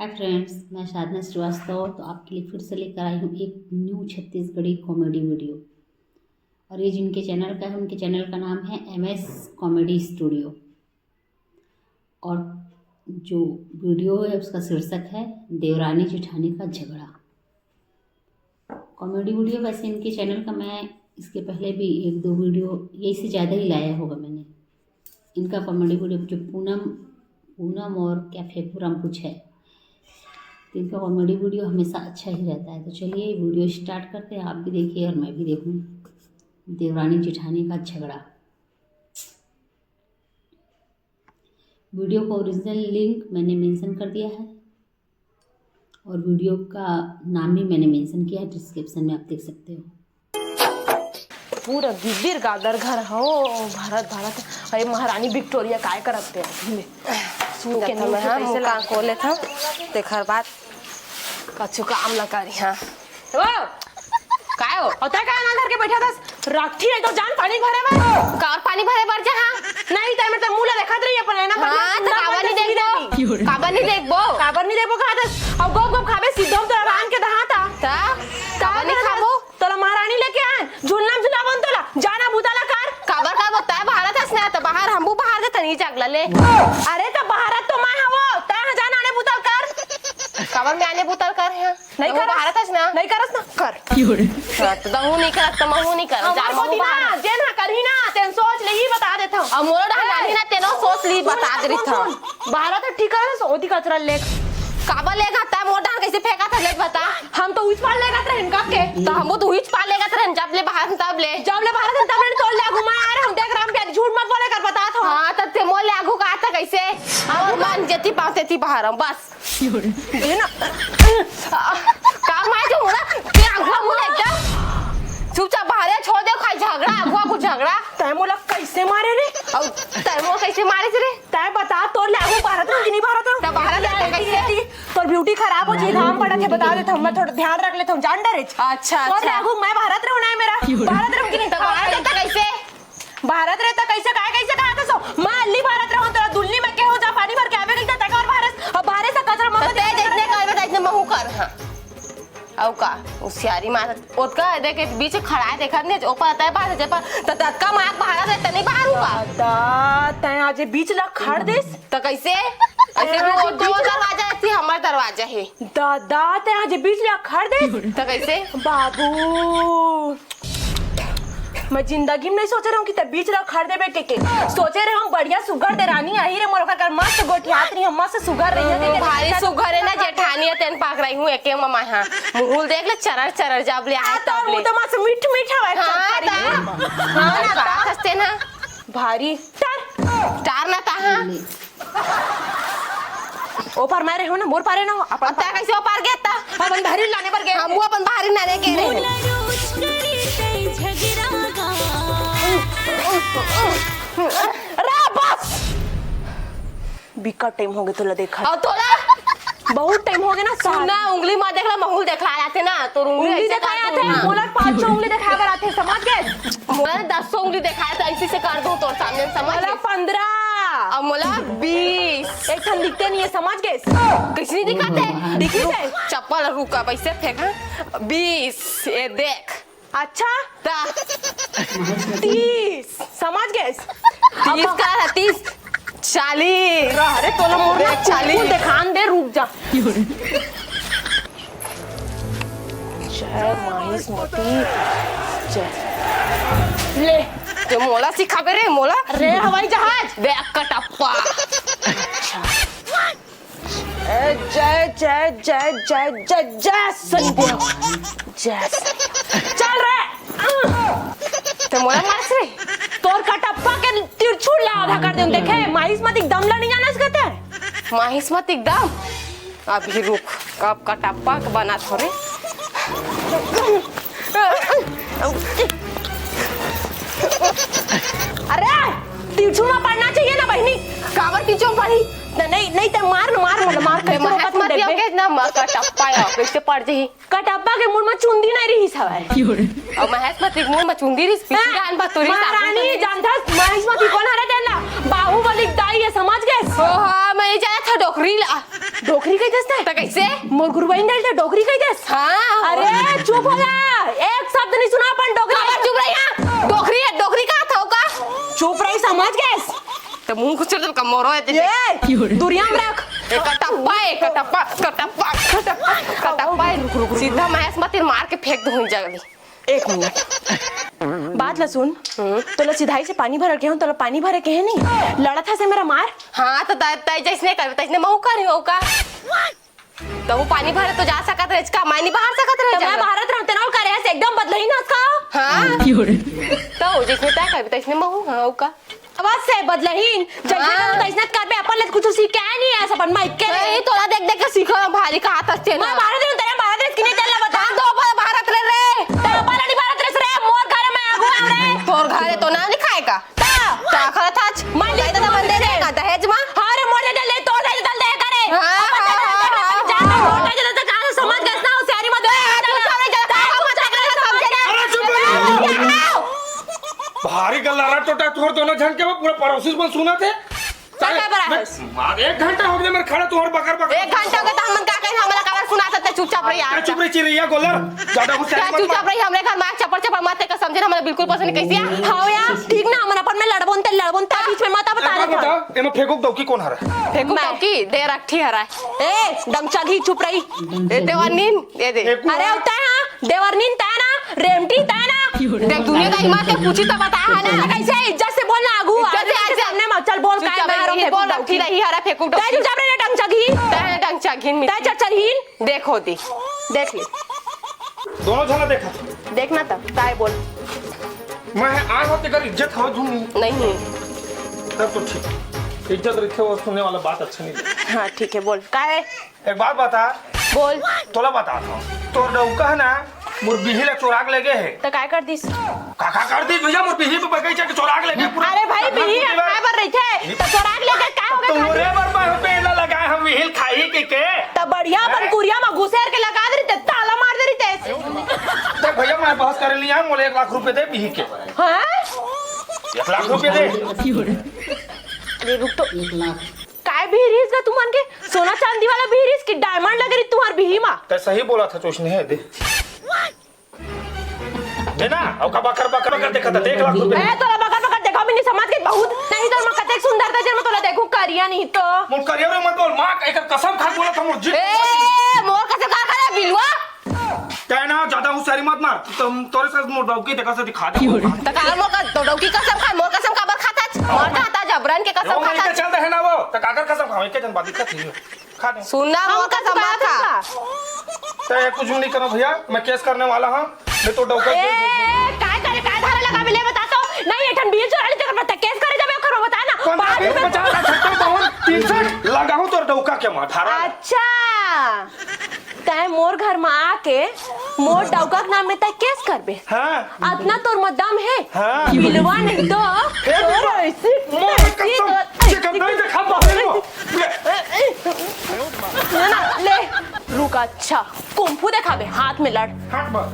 Hi friends, मैं साधना श्रीवास्तव तो आपके लिए फिर से लेकर आई हूँ एक न्यू छत्तीसगढ़ी कॉमेडी वीडियो। और ये जिनके चैनल का है उनके चैनल का नाम है MS कॉमेडी स्टूडियो। और जो वीडियो है उसका शीर्षक है देवरानी जेठानी का झगड़ा। कॉमेडी वीडियो वैसे इनके चैनल का मैं इसके पहले भी एक दो वीडियो यही से ज़्यादा ही लाया होगा मैंने। इनका कॉमेडी वीडियो जो पूनम और कैफे पूरम कुछ है, तो इनका कॉमेडी वीडियो हमेशा अच्छा ही रहता है। तो चलिए वीडियो स्टार्ट करते हैं, आप भी देखिए और मैं भी देखूँ। देवरानी जेठानी का झगड़ा। वीडियो का ओरिजिनल लिंक मैंने मेंशन कर दिया है और वीडियो का नाम भी मैंने मेंशन किया है, डिस्क्रिप्शन में आप देख सकते हो। पूरा गिद्दीर गादर घर हो भारत। अरे महारानी विक्टोरिया काय करते हैं सुन के मैं हम का खोले था देखर बात कछु काम न करी। हां ओ काय हो होता काय ना घर के बैठा था राठी नहीं तो जान पानी भरे में कार पानी भरे बर जा। हां नहीं तय में तो मुंह देखत रही अपन है ना। हां तो काबर नहीं देखबो काबर नहीं देखबो कहा था अब गोप गोप खाबे सीधो तो रान के दहाता ता काबर नहीं खाबो तोला महारानी लेके आए झुलना झुलावन तोला जाना भूताला कार काबर का बोलता है भारत हसना तो बाहर हमबू बाहर दे तनी जागला ले। अरे तो भारत तो मैं हवो तय जाना आने भूताल कर काबर में आने बुतल कर है नहीं कर भारत हसना नहीं करस ना कर हां तो दहू नहीं करत तो महू नहीं कर जा महू ना जे ना करही ना तेन सोच ले ही बता देता हूं। अब मोर डाली ना तेनो सोच ली बता दे रही था भारत ठीक है सोती कचरा ले काबर लेगा ता मोर डाल कैसे फेंका था ले बता। हम तो उस पार लेगा ट्रेन का के तो हमो तो हुईच पा लेगा ट्रेन जब ले बाहर तब ले भारत तब ने तोड़ ले घुमा आ रहे हम देख राम प्यारी झूठ मत बोले कर बता था। हां तब ते मोर ले आगू का आता कैसे और मान जति पाते थी बाहर हम बस ये ना काम आए जो ना ते आगू मुझे एकदम चुपचाप बाहर छोड़ दे खाई झगड़ा आगू को झगड़ा तय मोला कैसे मारे रे और तैमो कैसे मारे रे तय बता तोड़ ले आगू भारत में नहीं भारत तब भारत कैसे तोर ब्यूटी खराब हो जी धाम पड़ा थे बता देता हूं मैं थोड़ा ध्यान रख लेता हूं जान डरे अच्छा तोड़ ले आगू मैं भारत रहना है मेरा भारत रह की नहीं तो भारत रहता कैसे भारत रहता कैसे काय कैसे कहा था सो मैं अल्ली भारत रहूं तोरा दुल्ली में के हो जा पानी भर के आवे गई तक और भारत अब भारत से कचरा मत दे जितने कर बता इतने महू कर। हां औ का होशियारी मार ओतका देखे बीच खड़ा है देखत नहीं ऊपर आता है बाहर से पर त तत्का मार भारत रहता नहीं बाहर हुआ दा तय आज बीच ला खड़ देस तो कैसे ऐसे वो दो दरवाजा थी हमारा दरवाजा है दादा तय आज बीच ला खड़ देस तो कैसे बाबू मैं जिंदगी में नहीं सोच रहा हूँ कि तब बीच ला खड़ दे बेटे के सोचे रहे हम बढ़िया सुगर दे रानी आई रे मोर का मस्त गोठियात रही हम मस्त सुगर रही है भारी सुगर है ना जेठानी है तेन पाक रही हूं एके ममा। हां मुंह देख ले चरर जब ले आए तब ले तो मस्त मीठ मीठा है। हां ना का हंसते ना भारी स्टार ना ता। हां ऊपर मैं रहे हो ना मोर पारे ना हो अपन ता कैसे ऊपर गया ता अपन बाहरी लाने पर गए हम अपन बाहरी नाने के रहे रा बस बिका टाइम हो गया तो देखा और तोला बहुत टाइम हो गया ना सुनना उंगली मत देखला महूल देखला आते ना तो उंगली दिखाया थे मोला 5 उंगली दिखाया बर आते समझ गए मोला 10 उंगली दिखाया था ऐसे से कर दूं तोर सामने समझ मोला 15 अब मोला 20 एक ठन दिखते नहीं है समझ गए कैसे नहीं दिखाते दिखी जाए चप्पल रुका पैसे फेंक 20 ये देख अच्छा ता 30 समझ गए 30 का 30 40 अरे तोला मोर 40 दिखान दे रुक जा जय माहिस मोती जय ले ते मोला सिखाबे रे मोला रे हवाई जहाज देख कटप्पा जय जय जय जय जय जय सन्देव जय चल रे ते मोला मारस रे तोर कटप्पा के तिरछुल ला आधा कर दे देखे माहिस मत एकदम ला नहीं जाना सकते माहिस मत एकदम अभी रुक कब कटप्पा के बना थोड़े अरे तिरछुल में पड़ना चाहिए ना बहनी काबर टीचो पड़ी नहीं तो मार ते महत मत दियो के ना कटप्पा या कैसे पड़ जही कटप्पा के मुंह में चुंदी नहीं रही सवाल और महत मत मुंह में चुंदी री पीछे आन बतुरी महारानी जानता महेश मत कौन हरे देला बाहुबली दाई है समझ गए ओ हां मैं जाया था डोकरी ला डोकरी कही देस तो कैसे मोर गुरुबाइन दे डोकरी कही देस हाँ अरे चुप हो जा, एक शब्द नहीं सुना अपन डोकरी चुप रही यहाँ डोकरी कहाँ था का चुप रही समझ गए तो मुंह कुछ चल कम मोरो है ये दुनिया में रख एक कटप्पा सीधा महेश मत मार के फेंक दूँ जल्दी। एक मिनट बात ला सुन तोला सिधाई से पानी भर के हूं तोला पानी भरे के है नहीं लड़ा था से मेरा मार हाँ तो तय जैसने कर तैसने महू कर हो का तो वो पानी भरे तो जा सकत रहे इसका मैं नहीं बाहर सकत रहे मैं भारत रहते ना करे ऐसे एकदम बदलही ना उसका हाँ तो जिसने तय कर तैसने महू हाँ का आवाज से बदलहीन जैसे तो इसने कर पे अपन ले कुछ सीख के नहीं ऐसा बन माइक के नहीं तोला देख देख के सीखो भारी का हाथ से मैं भारत रहते ना भारत देश किने चलना बता दो भारत रे रे तो बालड़ी भारत देश रे मोर घर में आगू हमरे तोर घरे तो ना नहीं खाएगा तो खा था मान ले तो मन दे देगा दहेज मां हां रे मोर दे ले तो दे दल दे करे समझ गए ना होशियारी मत भारी गल्ला टोटा तोड़ दोनों झन के पूरा पड़ोसी में सुना थे एक घंटा हो गया मेरे खड़ा तोड़ बकर बकर 1 घंटा हो गया तो हम का कहीं हमरा का सुना सकते चुपचाप रही यार चुप रही चिड़िया गोलर ज्यादा कुछ क्या चुपचाप रही हमरे घर मार चपड़ मत का समझे हमरा बिल्कुल पसंद कैसी है हां यार ठीक ना हमन अपन में लड़बोन ते बीच में मत बता रहे बताओ एमे फेंकुक दौकी कौन हरा फेंकू की दे रखी हरा ए डंगचा घी चुप रही ए देवरनीन दे दे अरे उता है देवरनीन ता ना रेमटी ता ना देख दुनिया का हिम्मत से पूछी तो बता है ना कैसे इज्जत से बोलना आगू इज्जत से सामने मत चल बोल काय मारो बोल रखी रही हरा फेंकू तै चुपचाप रे डंगचा घी तय डंगचा घिन में तै चरचरहीन देखो दी देख ली दोनों झना देखा देखना तब ताई बोल मैं आज होते कर इज्जत हो झूम नहीं तब तो ठीक इज्जत रखे वो सुनने वाला बात अच्छा नहीं हां ठीक है बोल काय एक बात बता बोल तोला बता था तोर डौका है ना मोर बिही ला चोराग लगे है तो काय कर दिस काका कर दी भैया मोर बिही पे बगीचा के चोराग लगे पूरा अरे भाई बिही काय बर रही थे तो चोराग लेकर काय हो गया तोरे बर मैं पेला लगाए हम बिहिल खाई के तो बढ़िया अपन कुरिया में घुसेर के लगा दे रही ताला मार दे रही थे तो भैया मैं बहस कर लिया मोले 1 लाख रुपए दे बिही के हां 1 लाख रुपए दे अरे रुक तो 1 लाख काय भी रिस का तुमन के सोना चांदी वाला भी रिस की डायमंड लग रही तुम्हार बिही मा तो सही बोला था चोषने है दे देना और का बकर देखा था 1 लाख रुपए ए तोला बकर देखा भी नहीं समझ के बहुत नहीं तो मैं कतेक सुंदर था जब मैं तोला देखूं करिया नहीं तो मोर करियर मत बोल मां एक कसम खा बोला था मोर जी ए मोर का का खा बिलवा कहना ज्यादा होशियारी मत मार तुम तोरे साथ मोर डौकी देखा से दिखा दे त का मोर का तो डौकी कसम खा मोर कसम का बर खाता मोर खाता जबरन के कसम खाता चल रहे ना वो तो काकर कसम खाओ एक जन बात दिक्कत है खा दे सुनना मोर कसम मत खा तो कुछ नहीं करो भैया मैं केस करने वाला हूं मैं तो डौका ए काय करे काय धारा लगा मिले बता तो नहीं एठन बीच चोरा ली तेरे पता केस करे जब कर बता ना कौन 50 लगाऊं तो डौका के मार धारा अच्छा तय मोर घर में आके मोर डौका के नाम में तय केस करबे हां इतना तोर में दम है हां बिलवा नहीं तो तोर ऐसी मोर कसम चिकन नहीं देखा बाहर ना ले रुक अच्छा कुंफू दिखाबे हाथ में लड़ हाथ मार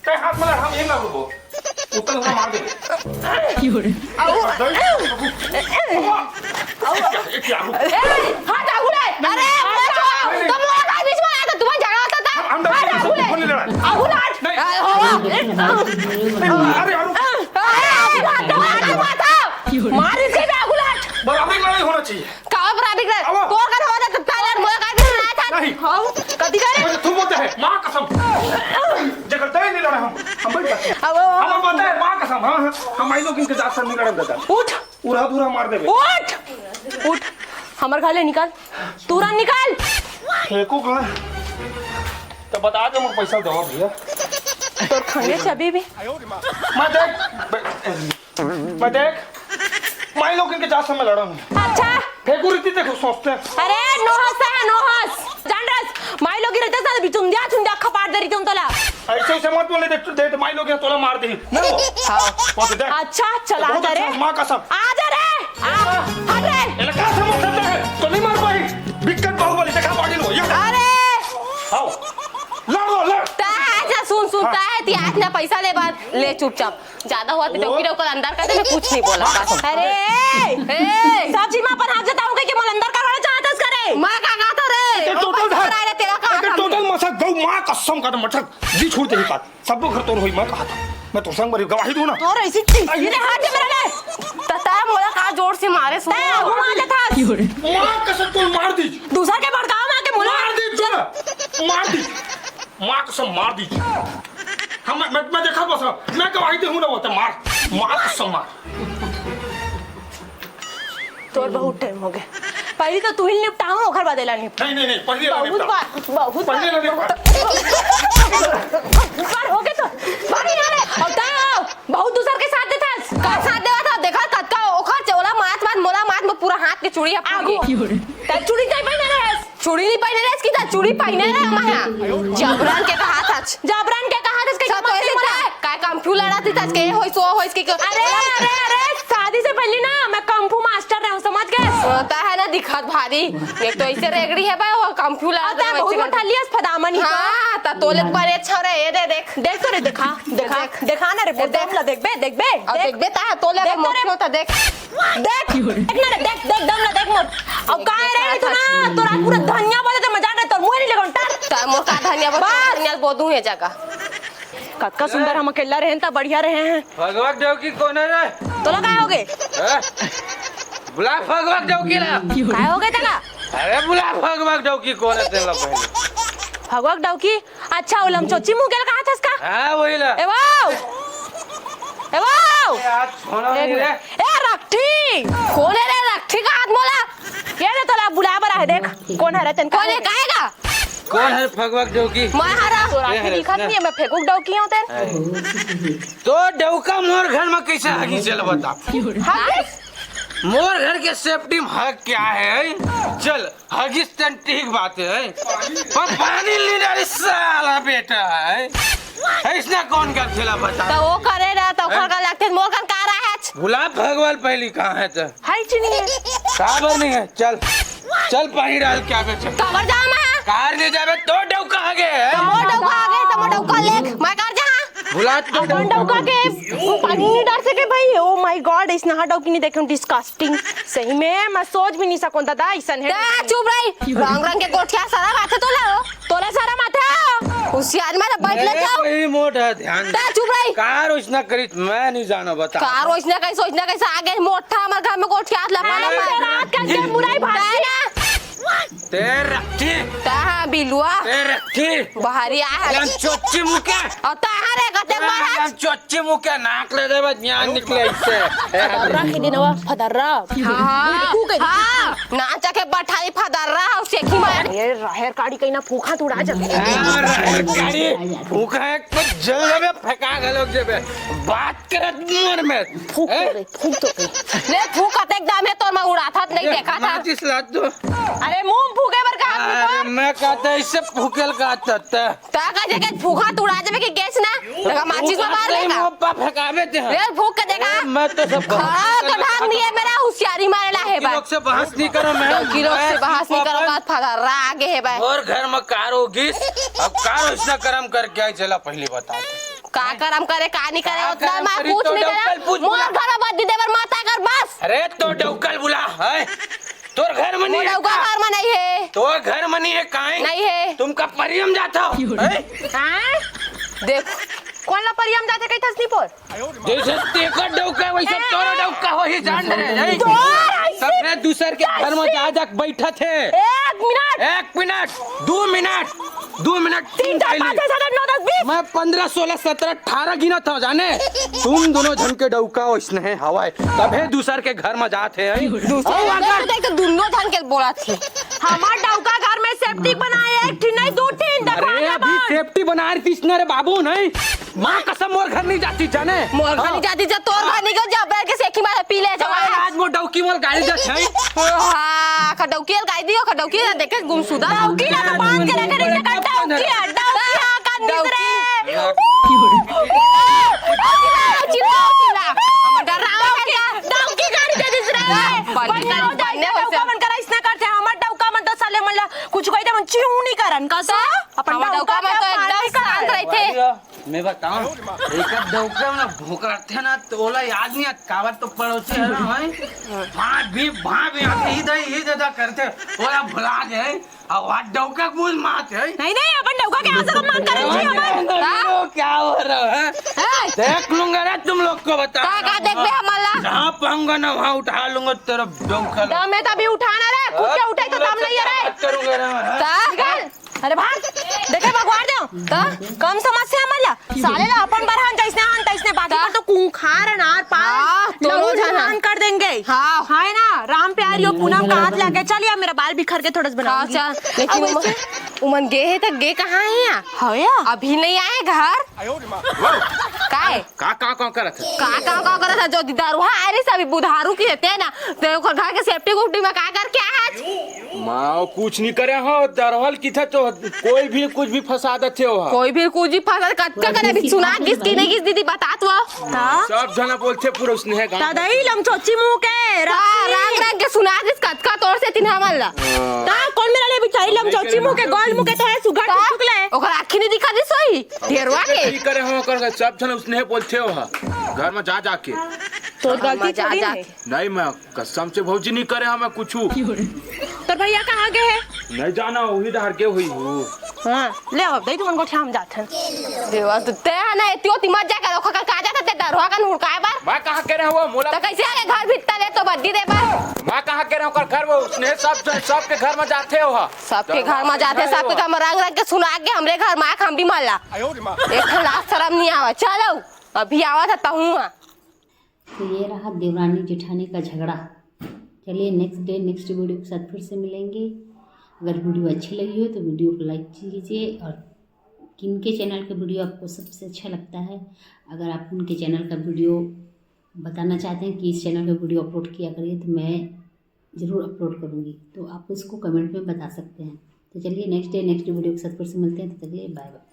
ते हाथ में लड़ हम यही ना रुको उतर ना मार दे हाथ आगू ले अरे तुम मोर का बीच में आया तो तुम्हें झगड़ा होता था हम आगू लड़ मार इसके भी आगू लड़ बराबरी लड़ाई होना चाहिए का बराबर कर तोर का होता तो पहले मोर का भी आया था नहीं हां कदी करे तू बोलते है मां कसम जगह तय नहीं लड़ा हम बैठ जाते अब हम बोलते है मां कसम हां हम आई लोग इनके साथ सर नहीं लड़न देता उठ पूरा पूरा मार देबे उठ हमर गाले निकाल तुरंत निकाल फेंकू का तो बता दे मुझे पैसा दो भैया तोर खंगे छबी भी मैं देख मैं लोग इनके साथ में लड़ा हूं अच्छा फेंकू रीति देखो सोचते हैं अरे नो हंस जान रस माई लोग रहते साथ भी चुंदिया खपाट दे रही तुम तोला ऐसे मत बोले दे माई लोग तोला मार दे नहीं वो दे अच्छा चला जा रे मां कसम आ जा रे हट रे इलाका से मत सकते है तो नहीं मार पाई दिक्कत बाहुबली देखा बॉडी लो ये अरे आओ लड़ ता सुन ता है ती आज ना पैसा ले बात ले चुपचाप ज्यादा हुआ तो डौकी डौकर अंदर कर दे मैं कुछ नहीं बोला अरे ए सब चीज में अपन हाथ जताऊंगा कि मोल अंदर करवाना चाहता है करे माँ कसम का मच्छर जी छूट दे का सब घर तोड़ हुई। मैं कहा था मैं तो संग मरी गवाही दूं ना। तो ऐसी चीज ये हाथ दे मेरे तता मोला का जोर से मारे सो वो आ था माँ कसम तू मार दी। दूसरा के भड़काओ मां के मुला मार दी तू मार दी। माँ कसम मार दी। हम मैं देखा बस मैं गवाही दूं ना वो तो मार माँ कसम मार। तोर बहुत टाइम हो गया। पहले तो तू ही निपटाऊं ओखर बदला निपटा। नहीं पहले बहुत पहले ना निपटा। बार हो गए तो बारी यार अब ता बहुत दूसर के साथ देता का साथ देवा था देखा कतका ओखर चोला मात मोला मात में पूरा हाथ के चूड़ी आगू ता चूड़ी नहीं पहने रे चूड़ी नहीं पहने रे इसकी ता चूड़ी पहने रे हमारा जबरन के कहा था जबरन के कहा था इसके सब तो ऐसे था काय कंफ्यू लड़ा थी तज के होई सो होई इसकी अरे शादी से पहले ना मैं कंफू मास्टर रहा हूं समझ गए होता है ना दिखत भारी एक तो ऐसे रेगड़ी है भाई वो कंफ्यू लड़ा आता बहुत मोटा लियास फदामनी हां ता तोले पर छरे ये दे देख देख तो रे देखा ना रे देख ला देख बे अब देख बे ता तोले मोटो ता देख देख ना रे देख दम ना देख मोट अब काहे रे तू ना तोरा पूरा धनिया बोले तो मजा रे तोर मुंह नहीं लगन टार ता मोर का धनिया बोदू है जगह कतका सुंदर हम अकेला रहे ता बढ़िया रहे हैं भगवत देव की कौन है रे? तोला काहे हो गए बुला भगवत देव की ला। काहे हो गए तला अरे बुला भगवत देव की कौन है तेरा पहले? भगवक डाउकी अच्छा उलम चोची मुंह गेल कहा था इसका हाँ वही ला। ए वाओ आज छोड़ा नहीं रे। ए रखठी कौन है रे रखठी का हाथ मोला ये रे तोला बुला बरा है देख कौन है रे तन कौन है कहेगा कौन है भगवत देव की? मैं हरा तोरा के दिखत नहीं है मैं फेंकुक डाउकी हूं तेन तो देवका मोर घर में कैसे आगी चल बता। मोर घर के सेफ्टी में हक क्या है? चल हगिस तन ठीक बात है पर पानी लीडर साला बेटा है ऐसा कौन कर खेला बता। तो वो करे रे तो ओखर का लगते मोर कन का रहा है बुला भगवान पहली कहाँ है तो हाय चिनी है काबर नहीं है चल चल पानी डाल क्या कर चल कवर जा मैं कार ले जावे तो डौका आगे है मोर डौका आगे तो मोर डौका ले मैं कर जा बुला तो अपन डाउका के पानी नहीं डाल सके भाई ओ माय गॉड इस नहा डाउकी नहीं देखे डिस्गस्टिंग सही में मैं सोच भी नहीं सकूं दादा ऐसन है दा चुप रही रंग रंग के गोठिया सारा माथे तो लाओ तोला सारा माथा होशियार में बैठ ले जाओ यही मोटा ध्यान दा चुप रही कार उसना करी मैं नहीं जानो बता का रोजना कैसे सोचना कैसे आगे मोटा हमारे घर में गोठिया लपाला रात का के बुराई भाग तेरे रखी ता बिलुआ तेरे रखी बाहरी आ लम चोची मुके और ता रे कते मारा लम चोची मुके नाक ले दे ज्ञान निकले इससे फदर्रा के दिनवा फदर्रा हां नाचा के बठाई फदर रहा और सेखी मार ये राहर काड़ी कहीं ना फूखा तू उड़ा जाते गाड़ी भूखा है तो जल जावे फेंका गलोग जावे बात करत मोर में फूक तो ले फूकत एकदम है तोर मैं उड़ा था नहीं देखा था माचिस ला दो अरे मुंह फूके बर का अरे मैं कहता इससे फूकेल का ता ता का जगह फूका तू उड़ा जावे कि गैस ना लगा माचिस में मार लेगा पप्पा फेंकावे थे ले फूक के देखा मैं तो सब हां तो ढंग नहीं है मेरा होशियारी मारेला है भाई लोग से बहस नहीं करो मैं किलो से बहस नहीं करो बात फदर रहा आगे है भाई और घर में कार होगी अब कार इसना कर्म करके आई चला पहले बता दे का करम करे का नहीं करे उतना करम मैं करी पूछ तो नहीं डौकल पूछ करे मोर बुला। घर बद देवर माता कर बस अरे तो डौकल बुला है तोर घर में नहीं मोर है का घर में नहीं है तो घर में नहीं है काहे नहीं है तुमका परियम जाता हो हां देख कौन ला परियम जाते कहीं थसनी पर जैसे तेकर डौका वैसे तोरा डौका हो ही जान रहे नहीं सबने दूसर के घर में जा जा बैठा थे 1 मिनट 2 मिनट 3 4 5 6 7 8 9 10 20 मैं 15 16 17 18 गिना था जाने तुम दोनों जन के डौका वैसने है हवाए तबे दूसर के घर में जाते हैं देख दोनों धन के बोला थी हमार डाउका घर में सेफ्टी बनाए एक ठी नहीं दो ठी अरे अभी सेफ्टी बना रही थी रे बाबू नहीं माँ कसम मोर घर नहीं जाती जाने मोर खानी जाती जब तोर घर निकल जा बैठ के सेखी मारे पी ले जा आज वो डौकी मोर गाड़ी जा छै हां खडौकी गाई दियो खडौकी देख के गुमसुदा डाउकी ना तो बांध के रखे नहीं सकता डाउकी डाउकी का निसरे डाउकी गाड़ी दे दिस रे बनने होसे मन करा इसना करते हमर डाउका मन तो साले मन कुछ कहि दे मन चिऊ नहीं करन का सा अपन डाउका में तो एकदम शांत रहते थे मैं बताऊं एक डॉक्टर ना भूखा थे ना तो ओला याद नहीं कावत तो पड़ोसी है ना भाई वहाँ भी आके इधर करते ओला भुला गए और वहाँ डॉक्टर बोल मारते है नहीं नहीं अपन डौका के आंसू का मान करे छी हमर क्या हो रहा है देख लूंगा रे तुम लोग को बता का देखबे हमला जहाँ पाऊंगा ना वहाँ उठा लूंगा तेरा डॉक्टर दम में तभी उठाना रे खुद के उठाई तो दम नहीं है रे करूंगा रे निकल अरे भाग देखे भगवान दो कम समस्या हमला साले ला अपन बरहन जैसने हन तैसने बाकी पर तो कुंखार नार पार दोनों जन कर देंगे हाँ है ना राम प्यारियो पूनम का हाथ लगे चलिए मेरा बाल बिखर के थोड़ा बना चल लेकिन उमन गे है तो गे कहाँ है यहाँ हया अभी नहीं आए घर काहे का करत है का करत है जो दरुहा आ रही सभी बुधारू की रहते हैं ना तो ओकर घर के सेफ्टी गुफ्टी में का करके आए माँ कुछ नहीं करे हो दरहल की था तो कोई भी कुछ भी फंसा देते हो कोई भी कुछ भी फसल कच्चा करे अभी सुना किसकी नहीं किस दीदी बता तो सब जना बोलते पूरा उसने है गाँव दादाई लम चोची मुंह के रंग रंग के सुना किस कच्चा तोड़ से तिन्हा मल्ला ता कौन मेरा ले बिचारी लम चोची मुंह के गोल मुंह के तो है सुघड़ टुकले ओकर आँखी नहीं दिखा दी सोई ढेरवा के की करे हो कर सब जना उसने बोलते हो घर में जा जाके तो गलती जा थोड़ी जा है नहीं मैं कसम से भौजी नहीं करे हमें कुछ तो भैया कहाँ गए हैं नहीं जाना वही डर के हुई हूँ हाँ ले अब दे तुमन को हम जाते हैं देवा तो ते ना एतियो तिमत जा के ओकर का जाता ते दरुहा का हुड़काए बार मैं कहाँ के रहे हुआ मोला तो कैसे आके घर भीतर ले तो बद्दी दे बार मैं कहाँ के रहे कर घर में उसने सब के घर में जाते हो सबके घर में जाते सबके घर में रंग रंग के सुना के हमरे घर में हम भी मल्ला एक लाख शर्म नहीं आवा चलो अभी आवा था तहुआ तो ये रहा देवरानी जेठानी का झगड़ा। चलिए नेक्स्ट वीडियो के साथ फिर से मिलेंगे। अगर वीडियो अच्छी लगी हो तो वीडियो को लाइक कीजिए और किनके चैनल का वीडियो आपको सबसे अच्छा लगता है, अगर आप उनके चैनल का वीडियो बताना चाहते हैं कि इस चैनल का वीडियो अपलोड किया करिए तो मैं ज़रूर अपलोड करूँगी, तो आप उसको कमेंट में बता सकते हैं। तो चलिए नेक्स्ट वीडियो के साथ फिर से मिलते हैं। तो चलिए बाय बाय।